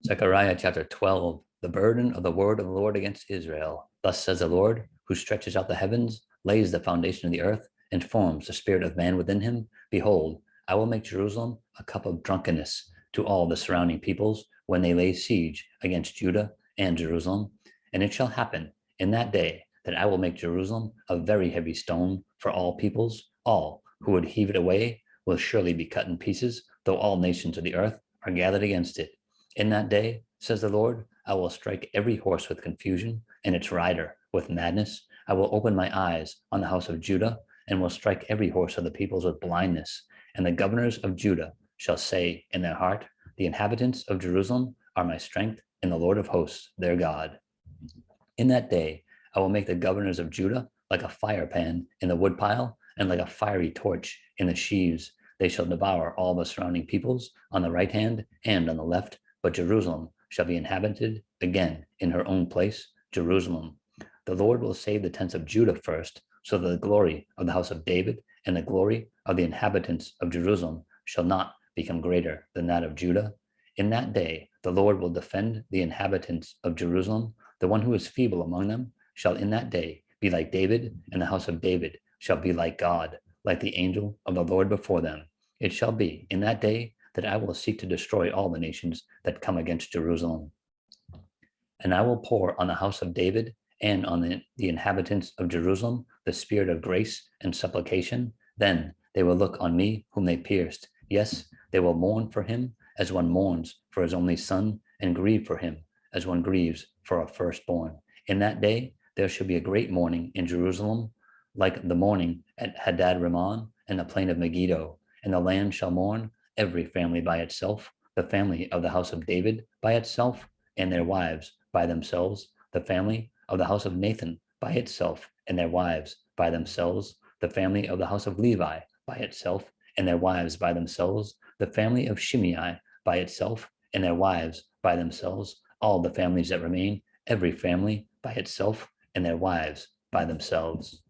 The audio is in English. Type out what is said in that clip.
Zechariah Chapter 12, the burden of the word of the Lord against Israel. Thus says the Lord, who stretches out the heavens, lays the foundation of the earth, and forms the spirit of man within him. Behold, I will make Jerusalem a cup of drunkenness to all the surrounding peoples when they lay siege against Judah and Jerusalem. And it shall happen in that day that I will make Jerusalem a very heavy stone for all peoples. All who would heave it away will surely be cut in pieces, though all nations of the earth are gathered against it. In that day, says the Lord, I will strike every horse with confusion and its rider with madness. I will open my eyes on the house of Judah and will strike every horse of the peoples with blindness. And the governors of Judah shall say in their heart, the inhabitants of Jerusalem are my strength, and the Lord of hosts their God. In that day, I will make the governors of Judah like a firepan in the woodpile and like a fiery torch in the sheaves. They shall devour all the surrounding peoples on the right hand and on the left, but Jerusalem shall be inhabited again in her own place, Jerusalem. The Lord will save the tents of Judah first, so that the glory of the house of David and the glory of the inhabitants of Jerusalem shall not become greater than that of Judah. In that day, the Lord will defend the inhabitants of Jerusalem. The one who is feeble among them shall in that day be like David, and the house of David shall be like God, like the angel of the Lord before them. It shall be in that day that I will seek to destroy all the nations that come against Jerusalem. And I will pour on the house of David and on the inhabitants of Jerusalem the spirit of grace and supplication. Then they will look on me whom they pierced. Yes, they will mourn for him as one mourns for his only son, and grieve for him as one grieves for a firstborn. In that day there shall be a great mourning in Jerusalem, like the mourning at Hadad Rimmon and the plain of Megiddo. And the land shall mourn, every family by itself, the family of the house of David by itself, and their wives by themselves, the family of the house of Nathan by itself, and their wives by themselves, the family of the house of Levi by itself, and their wives by themselves, the family of Shimei by itself, and their wives by themselves, all the families that remain, every family by itself, and their wives by themselves.